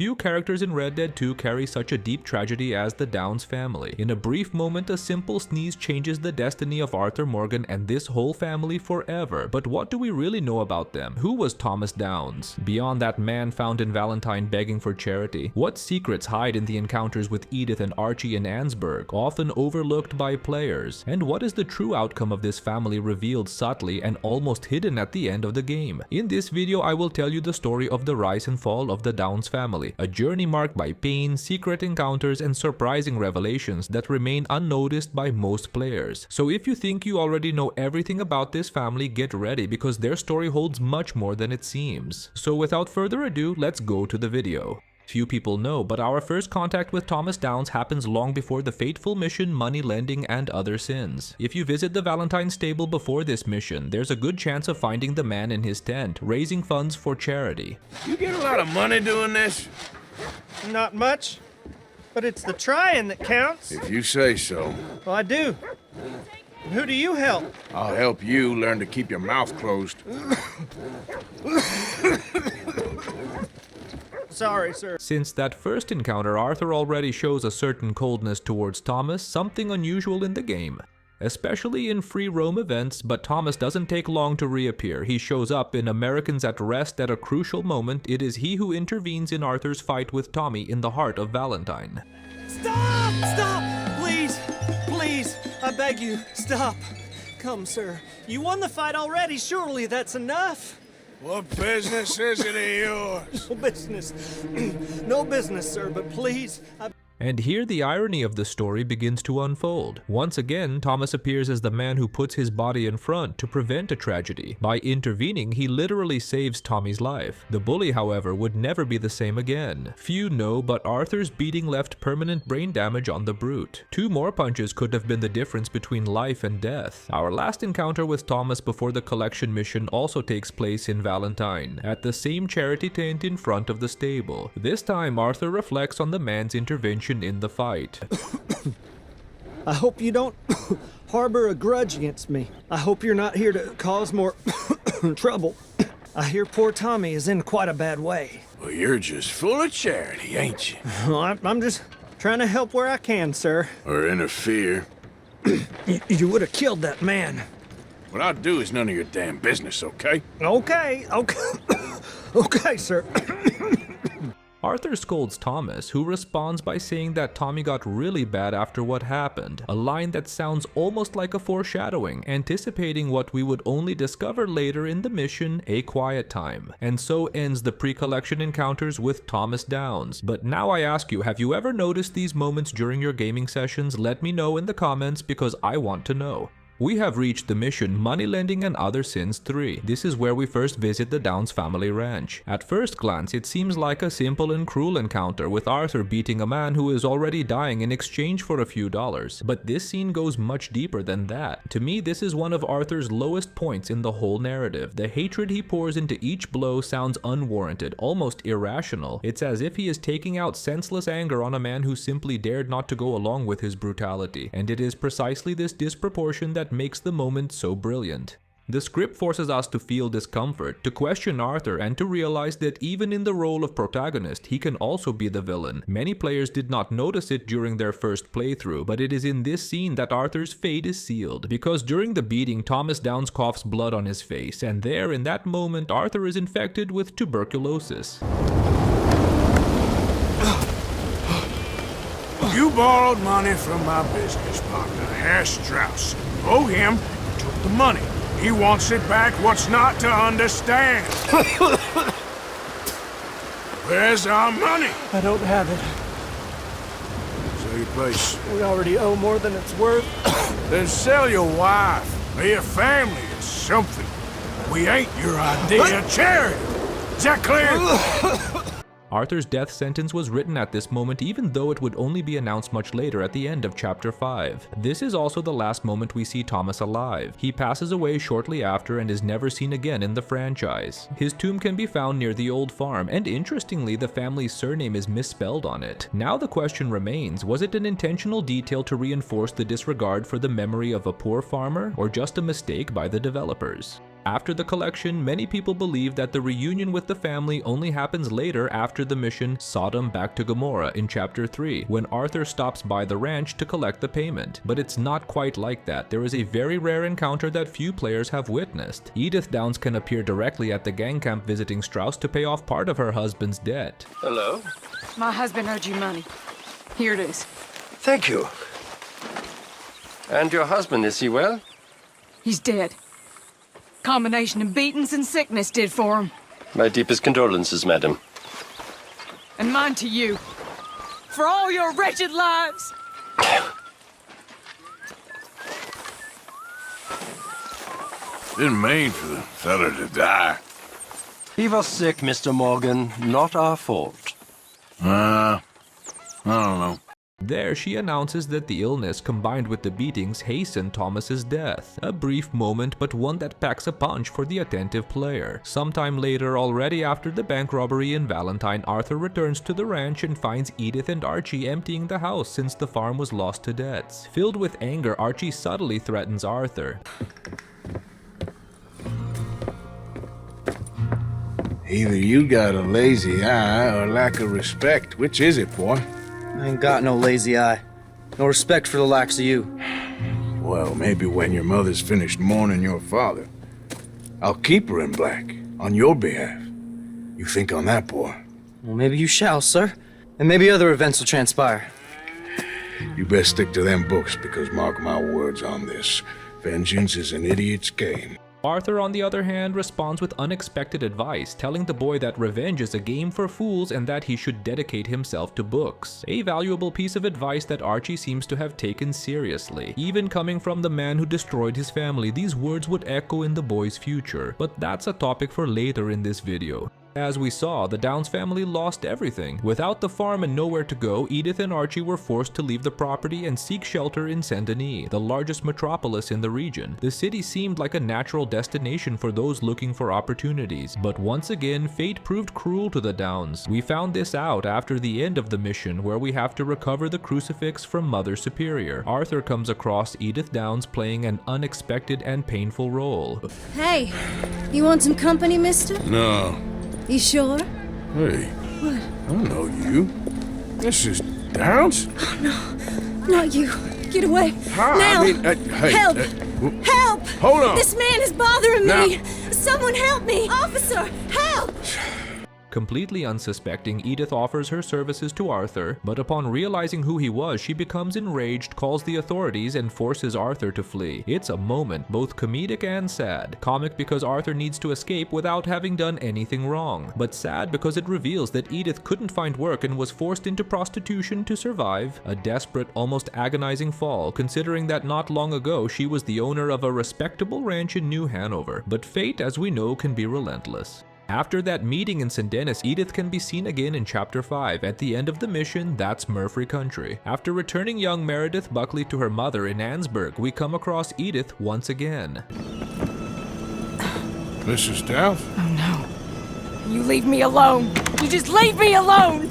Few characters in Red Dead 2 carry such a deep tragedy as the Downs family. In a brief moment, a simple sneeze changes the destiny of Arthur Morgan and this whole family forever. But what do we really know about them? Who was Thomas Downs? Beyond that man found in Valentine begging for charity, what secrets hide in the encounters with Edith and Archie in Annesburg, often overlooked by players? And what is the true outcome of this family revealed subtly and almost hidden at the end of the game? In this video, I will tell you the story of the rise and fall of the Downs family, a journey marked by pain, secret encounters, and surprising revelations that remain unnoticed by most players. So if you think you already know everything about this family, get ready because their story holds much more than it seems. So without further ado, let's go to the video. Few people know, but our first contact with Thomas Downs happens long before the fateful mission Money Lending and Other Sins. If you visit the Valentine stable before this mission, there's a good chance of finding the man in his tent, raising funds for charity. You get a lot of money doing this? Not much, but it's the trying that counts. If you say so. Well, I do. And who do you help? I'll help you learn to keep your mouth closed. Sorry, sir. Since that first encounter, Arthur already shows a certain coldness towards Thomas, something unusual in the game. Especially in free roam events, but Thomas doesn't take long to reappear. He shows up in Americans at Rest at a crucial moment. It is he who intervenes in Arthur's fight with Tommy in the heart of Valentine. Stop! Stop! Please! Please! I beg you, stop. Come, sir. You won the fight already. Surely that's enough. What business is it of yours? No business. No business, sir, but please. And here the irony of the story begins to unfold. Once again, Thomas appears as the man who puts his body in front to prevent a tragedy. By intervening, he literally saves Tommy's life. The bully, however, would never be the same again. Few know, but Arthur's beating left permanent brain damage on the brute. 2 more punches could have been the difference between life and death. Our last encounter with Thomas before the collection mission also takes place in Valentine, at the same charity tent in front of the stable. This time, Arthur reflects on the man's intervention in the fight. I hope you don't harbor a grudge against me. I hope you're not here to cause more trouble. I hear poor Tommy is in quite a bad way. Well, you're just full of charity, ain't you? I'm just trying to help where I can, sir. Or interfere. You would have killed that man. What I'll do is none of your damn business, okay? Okay. Okay, sir. Arthur scolds Thomas, who responds by saying that Tommy got really bad after what happened, a line that sounds almost like a foreshadowing, anticipating what we would only discover later in the mission, A Quiet Time. And so ends the pre-collection encounters with Thomas Downs. But now I ask you, have you ever noticed these moments during your gaming sessions? Let me know in the comments because I want to know. We have reached the mission Money Lending and Other Sins 3. This is where we first visit the Downs family ranch. At first glance, it seems like a simple and cruel encounter with Arthur beating a man who is already dying in exchange for a few dollars. But this scene goes much deeper than that. To me, this is one of Arthur's lowest points in the whole narrative. The hatred he pours into each blow sounds unwarranted, almost irrational. It's as if he is taking out senseless anger on a man who simply dared not to go along with his brutality. And it is precisely this disproportion that makes the moment so brilliant. The script forces us to feel discomfort, to question Arthur, and to realize that even in the role of protagonist, he can also be the villain. Many players did not notice it during their first playthrough, but it is in this scene that Arthur's fate is sealed. Because during the beating, Thomas Downs coughs blood on his face, and there, in that moment, Arthur is infected with tuberculosis. You borrowed money from my business partner, Herr Strauss. Owe him, you took the money. He wants it back. What's not to understand? Where's our money? I don't have it. Sell your place. We already owe more than it's worth. Then sell your wife or your family or something. We ain't your idea of charity. Is that clear? Arthur's death sentence was written at this moment, even though it would only be announced much later at the end of Chapter 5. This is also the last moment we see Thomas alive. He passes away shortly after and is never seen again in the franchise. His tomb can be found near the old farm, and interestingly, the family's surname is misspelled on it. Now the question remains, was it an intentional detail to reinforce the disregard for the memory of a poor farmer, or just a mistake by the developers? After the collection, many people believe that the reunion with the family only happens later after the mission Sodom Back to Gomorrah in Chapter 3, when Arthur stops by the ranch to collect the payment. But it's not quite like that. There is a very rare encounter that few players have witnessed. Edith Downs can appear directly at the gang camp visiting Strauss to pay off part of her husband's debt. Hello? My husband owed you money. Here it is. Thank you. And your husband, is he well? He's dead. Combination of beatings and sickness did for him. My deepest condolences, madam. And mine to you. For all your wretched lives. Didn't mean for the fella to die. He was sick, Mr. Morgan. Not our fault. I don't know. There, she announces that the illness combined with the beatings hastened Thomas's death. A brief moment, but one that packs a punch for the attentive player. Sometime later, already after the bank robbery in Valentine, Arthur returns to the ranch and finds Edith and Archie emptying the house since the farm was lost to debts. Filled with anger, Archie subtly threatens Arthur. Either you got a lazy eye or lack of respect. Which is it, boy? I ain't got no lazy eye. No respect for the likes of you. Well, maybe when your mother's finished mourning your father, I'll keep her in black, on your behalf. You think on that, boy? Well, maybe you shall, sir. And maybe other events will transpire. You best stick to them books, because mark my words on this. Vengeance is an idiot's game. Arthur, on the other hand, responds with unexpected advice, telling the boy that revenge is a game for fools and that he should dedicate himself to books. A valuable piece of advice that Archie seems to have taken seriously. Even coming from the man who destroyed his family, these words would echo in the boy's future. But that's a topic for later in this video. As we saw, the Downs family lost everything. Without the farm and nowhere to go, Edith and Archie were forced to leave the property and seek shelter in Saint-Denis, the largest metropolis in the region. The city seemed like a natural destination for those looking for opportunities, but once again, fate proved cruel to the Downs. We found this out after the end of the mission, where we have to recover the crucifix from Mother Superior. Arthur comes across Edith Downs playing an unexpected and painful role. Hey, you want some company, mister? No. You sure? Hey. What? I don't know you. This is Downs? Not you. Get away. Hi, Now! I mean, hey, Help! Help! hold on. This man is bothering Now- me! Someone help me! Officer, help! Completely unsuspecting, Edith offers her services to Arthur, but upon realizing who he was, she becomes enraged, calls the authorities, and forces Arthur to flee. It's a moment both comedic and sad. Comic because Arthur needs to escape without having done anything wrong, but sad because it reveals that Edith couldn't find work and was forced into prostitution to survive. A desperate, almost agonizing fall, considering that not long ago she was the owner of a respectable ranch in New Hanover. But fate, as we know, can be relentless. After that meeting in St. Denis, Edith can be seen again in Chapter 5. At the end of the mission, that's Murphy country. After returning young Meredith Buckley to her mother in Annesburg, we come across Edith once again. Mrs. Downs? Oh no. You leave me alone. You just leave me alone!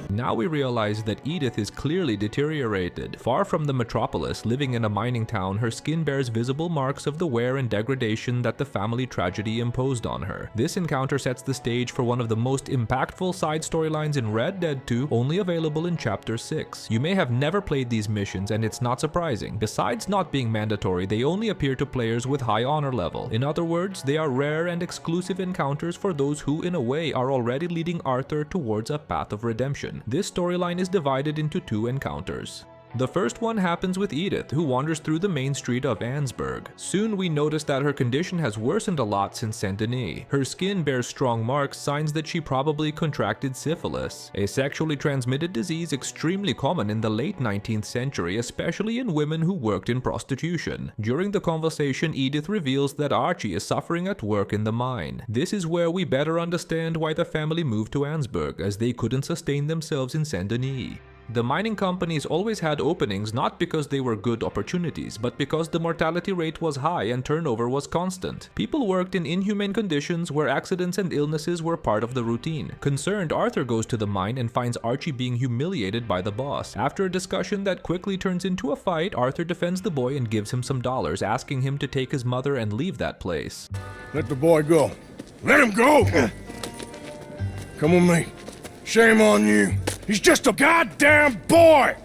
Now we realize that Edith is clearly deteriorated. Far from the metropolis, living in a mining town, her skin bears visible marks of the wear and degradation that the family tragedy imposed on her. This encounter sets the stage for one of the most impactful side storylines in Red Dead 2, only available in Chapter 6. You may have never played these missions, and it's not surprising. Besides not being mandatory, they only appear to players with high honor level. In other words, they are rare and exclusive encounters for those who, in a way, are already leading Arthur towards a path of redemption. This storyline is divided into two encounters. The first one happens with Edith, who wanders through the main street of Annesburg. Soon we notice that her condition has worsened a lot since Saint-Denis. Her skin bears strong marks, signs that she probably contracted syphilis, a sexually transmitted disease extremely common in the late 19th century, especially in women who worked in prostitution. During the conversation, Edith reveals that Archie is suffering at work in the mine. This is where we better understand why the family moved to Annesburg, as they couldn't sustain themselves in Saint-Denis. The mining companies always had openings not because they were good opportunities, but because the mortality rate was high and turnover was constant. People worked in inhumane conditions where accidents and illnesses were part of the routine. Concerned, Arthur goes to the mine and finds Archie being humiliated by the boss. After a discussion that quickly turns into a fight, Arthur defends the boy and gives him some dollars, asking him to take his mother and leave that place. Let the boy go. Let him go! Come with me. Shame on you. He's just a goddamn boy!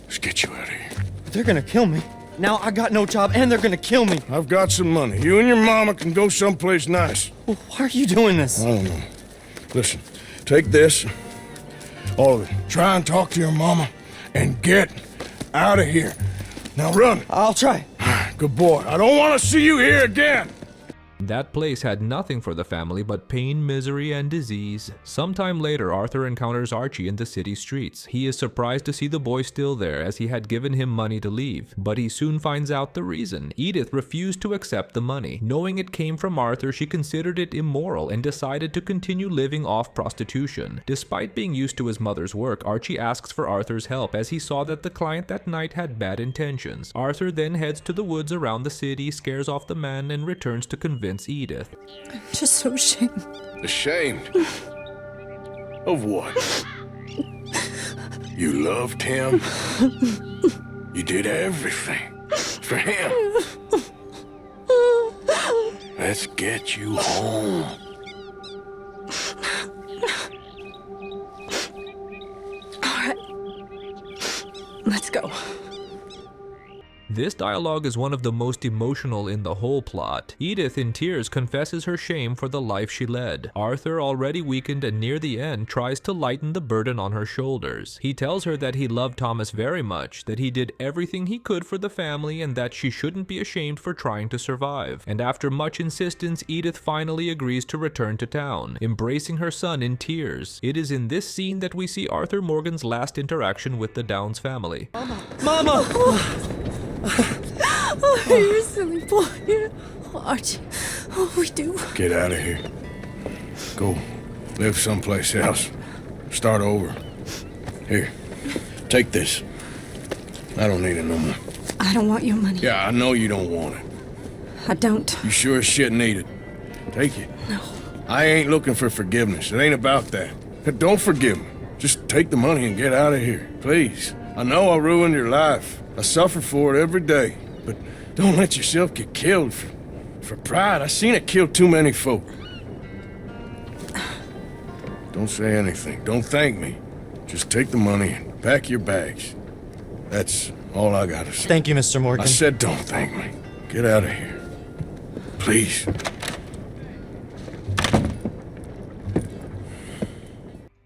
Let's get you out of here. They're gonna kill me. Now I got no job and they're gonna kill me. I've got some money. You and your mama can go someplace nice. Well, why are you doing this? I don't know. Listen, take this. All of it. Try and talk to your mama and get out of here. Now run. I'll try. Good boy. I don't want to see you here again. That place had nothing for the family but pain, misery, and disease. Sometime later, Arthur encounters Archie in the city streets. He is surprised to see the boy still there, as he had given him money to leave. But he soon finds out the reason. Edith refused to accept the money. Knowing it came from Arthur, she considered it immoral and decided to continue living off prostitution. Despite being used to his mother's work, Archie asks for Arthur's help, as he saw that the client that night had bad intentions. Arthur then heads to the woods around the city, scares off the man, and returns to convince Edith. I'm just so ashamed. Ashamed? Of what? You loved him? You did everything for him. Let's get you home. All right. Let's go. This dialogue is one of the most emotional in the whole plot. Edith, in tears, confesses her shame for the life she led. Arthur, already weakened and near the end, tries to lighten the burden on her shoulders. He tells her that he loved Thomas very much, that he did everything he could for the family, and that she shouldn't be ashamed for trying to survive. And after much insistence, Edith finally agrees to return to town, embracing her son in tears. It is in this scene that we see Arthur Morgan's last interaction with the Downs family. Mama! Oh, you're a silly boy. Oh, Archie, what we do? Get out of here. Go live someplace else. Start over. Here, take this. I don't need it no more. I don't want your money. Yeah, I know you don't want it. I don't. You sure as shit need it. Take it. No. I ain't looking for forgiveness. It ain't about that. Don't forgive me. Just take the money and get out of here, please. I know I ruined your life. I suffer for it every day. But don't let yourself get killed for pride. I seen it kill too many folk. Don't say anything. Don't thank me. Just take the money and pack your bags. That's all I gotta say. Thank you, Mr. Morgan. I said don't thank me. Get out of here. Please.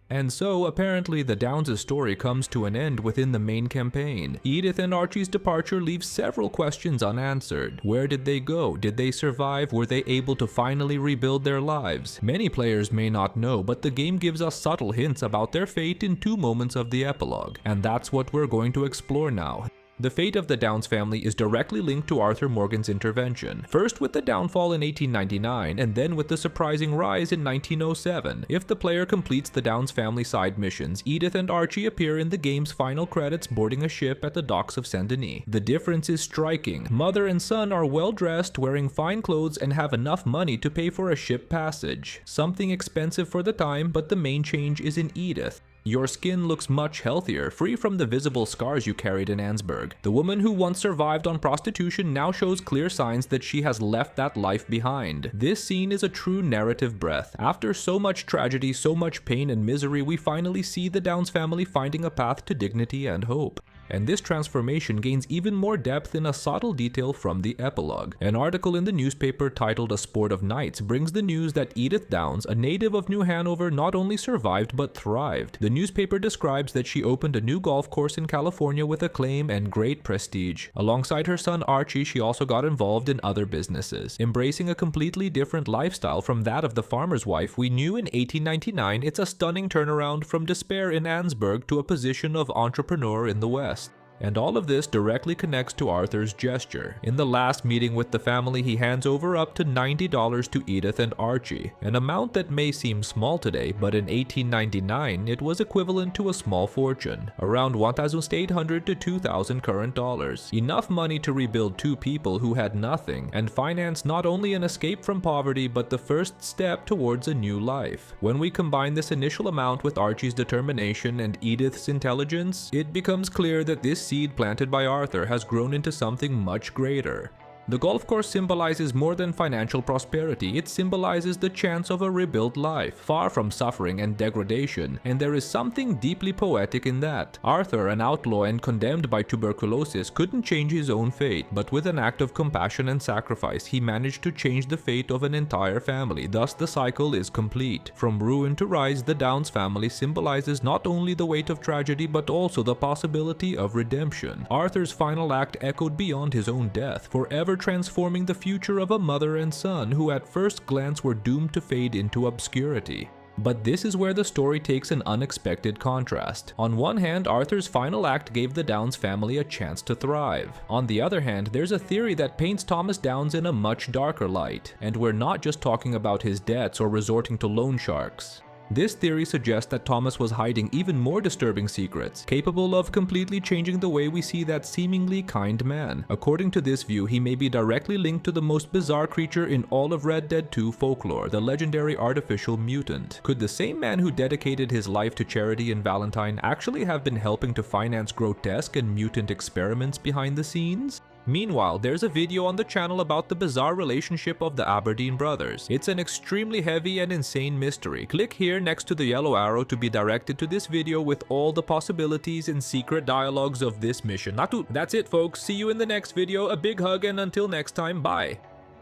And so, apparently, the Downs' story comes to an end within the main campaign. Edith and Archie's departure leaves several questions unanswered. Where did they go? Did they survive? Were they able to finally rebuild their lives? Many players may not know, but the game gives us subtle hints about their fate in 2 moments of the epilogue. And that's what we're going to explore now. The fate of the Downs family is directly linked to Arthur Morgan's intervention, first with the downfall in 1899 and then with the surprising rise in 1907. If the player completes the Downs family side missions, Edith and Archie appear in the game's final credits boarding a ship at the docks of Saint Denis. The difference is striking. Mother and son are well dressed, wearing fine clothes, and have enough money to pay for a ship passage. Something expensive for the time, but the main change is in Edith. Your skin looks much healthier, free from the visible scars you carried in Annesburg. The woman who once survived on prostitution now shows clear signs that she has left that life behind. This scene is a true narrative breath. After so much tragedy, so much pain and misery, we finally see the Downs family finding a path to dignity and hope. And this transformation gains even more depth in a subtle detail from the epilogue. An article in the newspaper titled A Sport of Nights brings the news that Edith Downs, a native of New Hanover, not only survived but thrived. The newspaper describes that she opened a new golf course in California with acclaim and great prestige. Alongside her son Archie, she also got involved in other businesses. Embracing a completely different lifestyle from that of the farmer's wife we knew in 1899, it's a stunning turnaround from despair in Annesburg to a position of entrepreneur in the West. And all of this directly connects to Arthur's gesture. In the last meeting with the family, he hands over up to $90 to Edith and Archie, an amount that may seem small today, but in 1899 it was equivalent to a small fortune, around $1,800 to $2,000 current dollars. Enough money to rebuild two people who had nothing and finance not only an escape from poverty but the first step towards a new life. When we combine this initial amount with Archie's determination and Edith's intelligence, it becomes clear that this seed planted by Arthur has grown into something much greater. The golf course symbolizes more than financial prosperity. It symbolizes the chance of a rebuilt life, far from suffering and degradation, and there is something deeply poetic in that. Arthur, an outlaw and condemned by tuberculosis, couldn't change his own fate, but with an act of compassion and sacrifice, he managed to change the fate of an entire family. Thus, the cycle is complete. From ruin to rise, the Downs family symbolizes not only the weight of tragedy, but also the possibility of redemption. Arthur's final act echoed beyond his own death, forever transforming the future of a mother and son who at first glance were doomed to fade into obscurity. But this is where the story takes an unexpected contrast. On one hand, Arthur's final act gave the Downs family a chance to thrive. On the other hand, there's a theory that paints Thomas Downs in a much darker light, and we're not just talking about his debts or resorting to loan sharks. This theory suggests that Thomas was hiding even more disturbing secrets, capable of completely changing the way we see that seemingly kind man. According to this view, he may be directly linked to the most bizarre creature in all of Red Dead 2 folklore, the legendary artificial mutant. Could the same man who dedicated his life to charity in Valentine actually have been helping to finance grotesque and mutant experiments behind the scenes? Meanwhile, there's a video on the channel about the bizarre relationship of the Aberdeen brothers. It's an extremely heavy and insane mystery. Click here next to the yellow arrow to be directed to this video with all the possibilities and secret dialogues of this mission. That's it folks, see you in the next video, a big hug and until next time, bye!